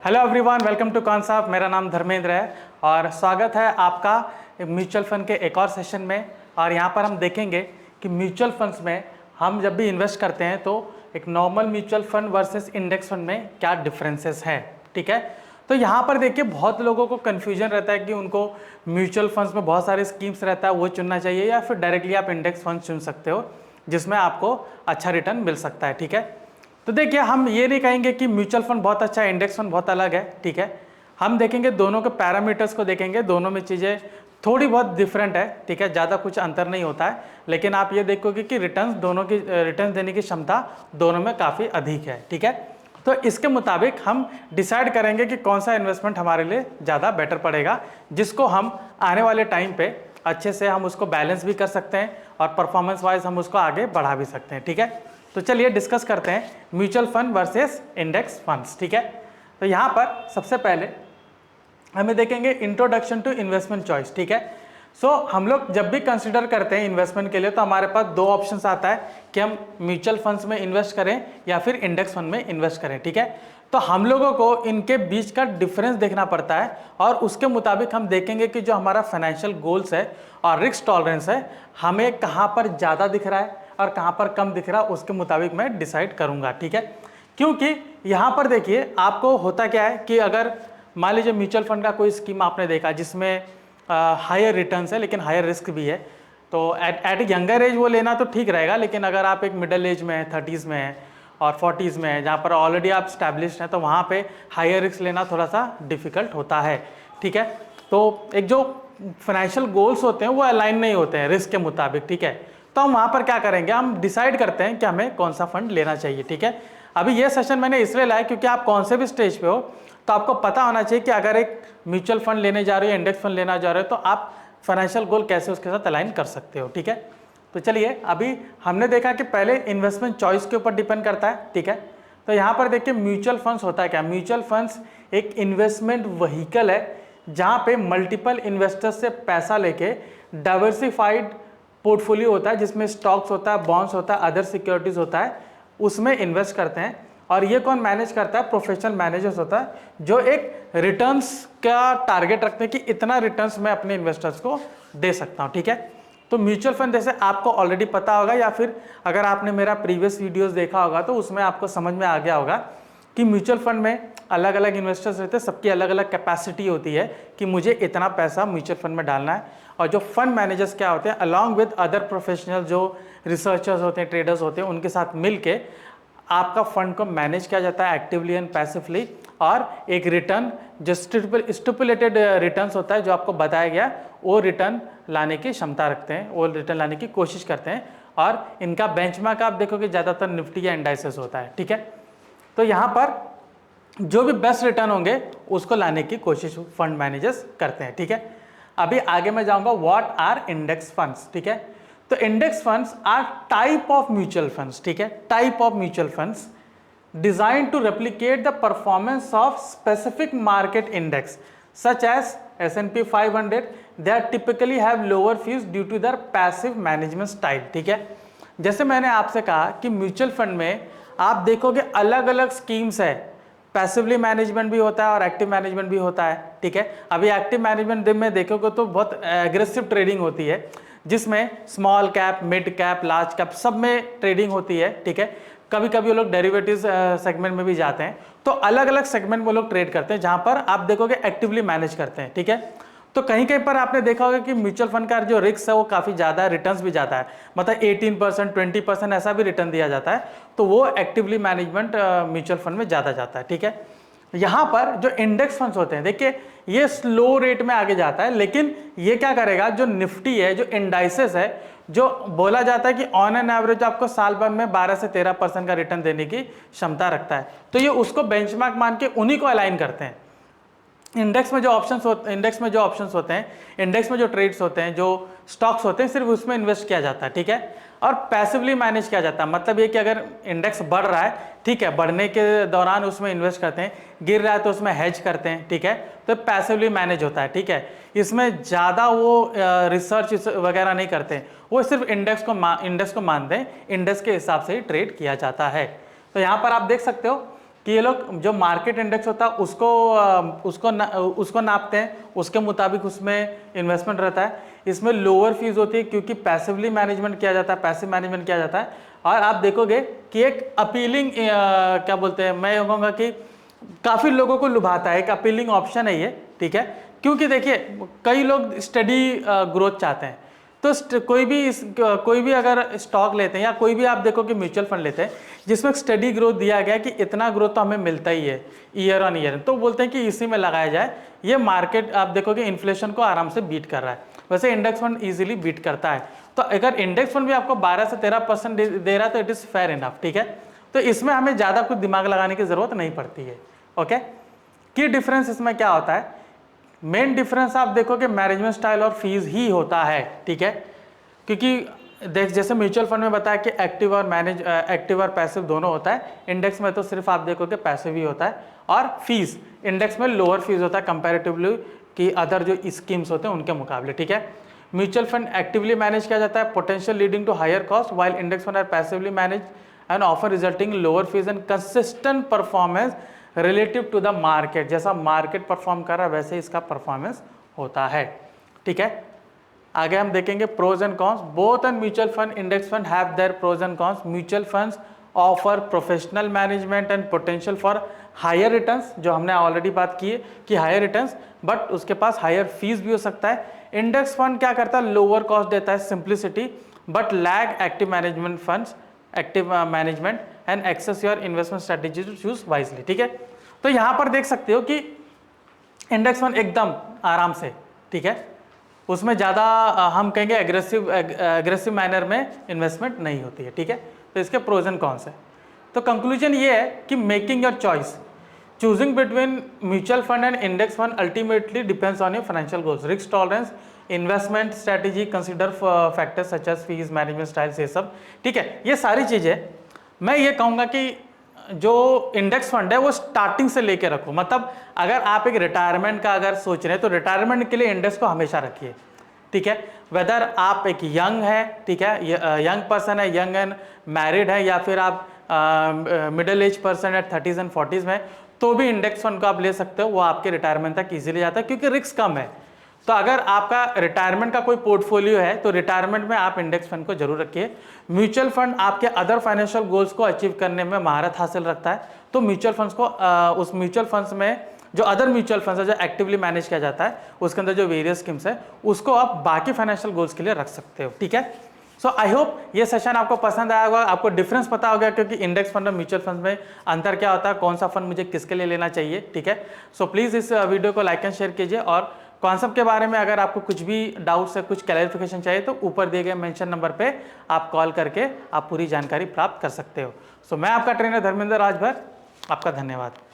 Hello everyone, welcome to concept. मेरा नाम धर्मेंद्र है और स्वागत है आपका म्यूचुअल फंड के एक और सेशन में। और यहाँ पर हम देखेंगे कि म्यूचुअल फंड्स में हम जब भी इन्वेस्ट करते हैं तो एक normal mutual fund versus index fund में क्या डिफरेंसेस है। ठीक है, तो यहाँ पर देखिए बहुत लोगों को कन्फ्यूजन रहता है कि उनको म्यूचुअल फंड्स में बहुत सारे स्कीम्स रहता है वो चुनना चाहिए या फिर डायरेक्टली आप इंडेक्स फंड चुन सकते हो जिसमें आपको अच्छा रिटर्न मिल सकता है। ठीक है, तो देखिए हम ये नहीं कहेंगे कि म्यूचुअल फंड बहुत अच्छा है, इंडेक्स फंड बहुत अलग है। ठीक है, हम देखेंगे दोनों के पैरामीटर्स को, देखेंगे दोनों में चीज़ें थोड़ी बहुत डिफरेंट है। ठीक है, ज़्यादा कुछ अंतर नहीं होता है, लेकिन आप ये देखोगे कि रिटर्न्स दोनों की रिटर्न देने की क्षमता दोनों में काफ़ी अधिक है। ठीक है, तो इसके मुताबिक हम डिसाइड करेंगे कि कौन सा इन्वेस्टमेंट हमारे लिए ज़्यादा बेटर पड़ेगा, जिसको हम आने वाले टाइम पे अच्छे से हम उसको बैलेंस भी कर सकते हैं और परफॉर्मेंस वाइज हम उसको आगे बढ़ा भी सकते हैं। ठीक है, तो चलिए डिस्कस करते हैं mutual fund versus index funds. ठीक है, तो यहाँ पर सबसे पहले हमें देखेंगे इंट्रोडक्शन टू इन्वेस्टमेंट चॉइस। ठीक है, सो हम लोग जब भी कंसिडर करते हैं इन्वेस्टमेंट के लिए तो हमारे पास दो ऑप्शंस आता है कि हम म्यूचुअल फंड्स में इन्वेस्ट करें या फिर इंडेक्स फंड में इन्वेस्ट करें। ठीक है, तो हम लोगों को इनके बीच का डिफरेंस देखना पड़ता है और उसके मुताबिक हम देखेंगे कि जो हमारा फाइनेंशियल गोल्स है और रिस्क टॉलरेंस है हमें कहाँ पर ज़्यादा दिख रहा है और कहाँ पर कम दिख रहा है, उसके मुताबिक मैं डिसाइड करूँगा। ठीक है, क्योंकि यहाँ पर देखिए आपको होता क्या है कि अगर मान लीजिए म्यूचुअल फंड का कोई स्कीम आपने देखा जिसमें हायर रिटर्न्स है लेकिन हायर रिस्क भी है, तो एट यंगर एज वो लेना तो ठीक रहेगा। लेकिन अगर आप एक मिडिल एज में है, 30s में है और 40s में है, जहाँ पर ऑलरेडी आप स्टैब्लिश्ड हैं, तो वहाँ पे हायर रिस्क लेना थोड़ा सा डिफिकल्ट होता है। ठीक है, तो एक जो फाइनेंशियल गोल्स होते हैं वो अलाइन नहीं होते हैं रिस्क के मुताबिक। ठीक है, तो हम वहाँ पर क्या करेंगे, हम डिसाइड करते हैं कि हमें कौन सा फंड लेना चाहिए। ठीक है, अभी ये सेशन मैंने इसलिए लाया क्योंकि आप कौन से भी स्टेज पे हो तो आपको पता होना चाहिए कि अगर एक म्यूचुअल फंड लेने जा रहे हो, इंडेक्स फंड लेना जा रहे हो, तो आप फाइनेंशियल गोल कैसे उसके साथ अलाइन कर सकते हो। ठीक है, तो चलिए अभी हमने देखा कि पहले इन्वेस्टमेंट चॉइस के ऊपर डिपेंड करता है। ठीक है, तो यहाँ पर देखिए म्यूचुअल फंड्स होता है क्या। म्यूचुअल फंड्स एक इन्वेस्टमेंट व्हीकल है जहाँ पे मल्टीपल इन्वेस्टर्स से पैसा लेके डाइवर्सिफाइड पोर्टफोलियो होता है जिसमें स्टॉक्स होता है, बॉन्ड्स होता है, अदर सिक्योरिटीज होता है, उसमें इन्वेस्ट करते हैं। और ये कौन मैनेज करता है, प्रोफेशनल मैनेजर्स होता है जो एक रिटर्न्स का टारगेट रखते हैं कि इतना रिटर्न्स मैं अपने इन्वेस्टर्स को दे सकता हूँ। ठीक है, तो म्यूचुअल फंड जैसे आपको ऑलरेडी पता होगा या फिर अगर आपने मेरा प्रीवियस वीडियोस देखा होगा तो उसमें आपको समझ में आ गया होगा कि म्यूचुअल फंड में अलग अलग इन्वेस्टर्स रहते हैं, सबकी अलग अलग कैपेसिटी होती है कि मुझे इतना पैसा म्यूचुअल फंड में डालना है। और जो फंड मैनेजर्स क्या होते हैं, अलॉन्ग विद अदर प्रोफेशनल जो रिसर्चर्स होते हैं, ट्रेडर्स होते हैं, उनके साथ मिल के आपका फंड को मैनेज किया जाता है एक्टिवली एंड पैसिवली। और एक रिटर्न जो स्टिपुलेटेड रिटर्न्स होता है जो आपको बताया गया वो रिटर्न लाने की क्षमता रखते हैं, वो रिटर्न लाने की कोशिश करते हैं। और इनका बेंचमार्क आप देखोगे ज़्यादातर निफ्टी या इंडाइसेस होता है। ठीक है, तो यहाँ पर जो भी बेस्ट रिटर्न होंगे उसको लाने की कोशिश फंड मैनेजर्स करते हैं। ठीक है, अभी आगे मैं जाऊँगा व्हाट आर इंडेक्स फंड्स। ठीक है, तो index funds are type of mutual funds. ठीक है, type of mutual funds designed to replicate the performance of specific market index such as S&P 500. They are typically have lower fees due to their passive management style. ठीक है, जैसे मैंने आपसे कहा कि mutual fund में आप देखोगे अलग अलग स्कीम्स है, पैसिवली मैनेजमेंट भी होता है और एक्टिव मैनेजमेंट भी होता है। ठीक है, अभी एक्टिव मैनेजमेंट में देखोगे तो बहुत एग्रेसिव ट्रेडिंग होती है जिसमें small cap, mid cap, large cap सब में ट्रेडिंग होती है। ठीक है, कभी कभी वो लोग डेरिवेटिव्स सेगमेंट में भी जाते हैं, तो अलग अलग सेगमेंट वो लोग ट्रेड करते हैं जहां पर आप देखोगे एक्टिवली मैनेज करते हैं। ठीक है, तो कहीं कहीं पर आपने देखा होगा कि म्यूचुअल फंड का जो रिस्क है वो काफ़ी ज़्यादा है, रिटर्न्स भी ज़्यादा है, मतलब 18%, 20% ऐसा भी रिटर्न दिया जाता है, तो वो एक्टिवली मैनेजमेंट म्यूचुअल फंड में ज़्यादा जाता है। ठीक है, यहाँ पर जो इंडेक्स फंड्स होते हैं देखिए ये स्लो रेट में आगे जाता है, लेकिन ये क्या करेगा, जो निफ्टी है, जो इंडाइसेस है, जो बोला जाता है कि ऑन एन एवरेज आपको साल भर में 12 से 13% का रिटर्न देने की क्षमता रखता है, तो ये उसको बेंचमार्क मान के उन्हीं को अलाइन करते हैं। इंडेक्स में जो ऑप्शंस होते हैं, इंडेक्स में जो ट्रेड्स होते हैं, जो स्टॉक्स होते हैं, सिर्फ उसमें इन्वेस्ट किया जाता है। ठीक है, और पैसिवली मैनेज किया जाता है, मतलब ये कि अगर इंडेक्स बढ़ रहा है, ठीक है, बढ़ने के दौरान उसमें इन्वेस्ट करते हैं, गिर रहा है तो उसमें हेज करते हैं। ठीक है, तो पैसिवली मैनेज होता है। ठीक है, इसमें ज़्यादा वो रिसर्च वगैरह नहीं करते, वो सिर्फ इंडेक्स को मानते हैं, इंडेक्स के हिसाब से ही ट्रेड किया जाता है। तो यहाँ पर आप देख सकते हो कि ये लोग जो मार्केट इंडेक्स होता है उसको नापते हैं, उसके मुताबिक उसमें इन्वेस्टमेंट रहता है। इसमें लोअर फीस होती है क्योंकि पैसिवली मैनेजमेंट किया जाता है, पैसिव मैनेजमेंट किया जाता है। और आप देखोगे कि एक अपीलिंग क्या बोलते हैं, मैं कहूँगा कि काफ़ी लोगों को लुभाता है, एक अपीलिंग ऑप्शन है ये, ठीक है। क्योंकि देखिए कई लोग स्टडी ग्रोथ चाहते हैं, तो कोई भी अगर स्टॉक लेते हैं या कोई भी आप देखो कि म्यूचुअल फंड लेते हैं जिसमें स्टडी ग्रोथ दिया गया है कि इतना ग्रोथ तो हमें मिलता ही है ईयर ऑन ईयर, तो बोलते हैं कि इसी में लगाया जाए। ये मार्केट आप देखोगे इन्फ्लेशन को आराम से बीट कर रहा है, वैसे इंडेक्स फंड इजीली बीट करता है। तो अगर इंडेक्स फंड भी आपको 12 से 13% दे रहा है तो इट इज़ फेयर इनफ, ठीक है। तो इसमें हमें ज़्यादा कुछ दिमाग लगाने की ज़रूरत नहीं पड़ती है। ओके, की डिफरेंस इसमें क्या होता है, मेन डिफरेंस आप देखोगे मैनेजमेंट स्टाइल और फीस ही होता है, ठीक है। क्योंकि देख जैसे म्यूचुअल फंड में बताया कि एक्टिव और पैसिव दोनों होता है, इंडेक्स में तो सिर्फ आप देखोगे पैसिव ही होता है। और फीस इंडेक्स में लोअर फीस होता है कंपैरेटिवली कि अदर जो स्कीम्स होते हैं उनके मुकाबले, ठीक है। म्यूचुअल फंड एक्टिवली मैनेज किया जाता है, potential leading to higher cost, while index fund are passively manage and offer resulting lower fees and consistent performance relative to the market. जैसा मार्केट परफॉर्म कर रहा है वैसे इसका परफॉर्मेंस होता है, ठीक है। आगे हम देखेंगे pros and cons. Both and mutual fund index fund have their pros and cons. Mutual funds offer professional management and potential for higher returns, जो हमने ऑलरेडी बात की है कि हायर रिटर्न्स, बट उसके पास हायर फीस भी हो सकता है। इंडेक्स फंड क्या करता है, लोअर कॉस्ट देता है, simplicity, but lag active management funds, active management and assess your investment strategy to choose wisely, ठीक है। तो यहाँ पर देख सकते हो कि इंडेक्स फंड एकदम आराम से, ठीक है, उसमें ज़्यादा हम कहेंगे एग्रेसिव मैनर में इन्वेस्टमेंट नहीं होती है, ठीक है। तो इसके प्रोज एंड कॉन्स है। तो कंक्लूजन ये है कि making your choice, choosing between mutual fund and index fund ultimately depends on your financial goals, risk tolerance, investment strategy, consider factors such as fees, management style, ये सब, ठीक है। ये सारी चीज़ें मैं ये कहूँगा कि जो इंडेक्स फंड है वो स्टार्टिंग से लेके रखो। मतलब अगर आप एक रिटायरमेंट का अगर सोच रहे हैं तो रिटायरमेंट के लिए इंडेक्स को हमेशा रखिए, ठीक है। वेदर आप एक यंग है, ठीक है, यंग पर्सन है, यंग एंड मैरिड है, या फिर आप मिडिल एज पर्सन है 30s एंड 40s में, तो भी इंडेक्स फंड को आप ले सकते हो। वो आपके रिटायरमेंट तक इजीली जाता है क्योंकि रिस्क कम है। तो अगर आपका रिटायरमेंट का कोई पोर्टफोलियो है तो रिटायरमेंट में आप इंडेक्स फंड को जरूर रखिए। म्यूचुअल फंड आपके अदर फाइनेंशियल गोल्स को अचीव करने में महारत हासिल रखता है, तो म्यूचुअल फंड्स को उस म्यूचुअल फंड्स में जो अदर म्यूचुअल फंड्स है जो एक्टिवली मैनेज किया जाता है उसके अंदर जो वेरियस स्कीम्स है उसको आप बाकी फाइनेंशियल गोल्स के लिए रख सकते हो, ठीक है। सो आई होप ये सेशन आपको पसंद आया होगा, आपको डिफरेंस पता हो गया क्योंकि इंडेक्स फंड और म्यूचुअल फंड में अंतर क्या होता है, कौन सा फंड मुझे किसके लिए लेना चाहिए, ठीक है। सो प्लीज़ इस वीडियो को लाइक एंड शेयर कीजिए, और कॉन्सेप्ट के बारे में अगर आपको कुछ भी डाउट्स है, कुछ क्लैरिफिकेशन चाहिए तो ऊपर दिए गए मेंशन नंबर पे आप कॉल करके आप पूरी जानकारी प्राप्त कर सकते हो। सो मैं आपका ट्रेनर धर्मेंद्र राजभर, आपका धन्यवाद।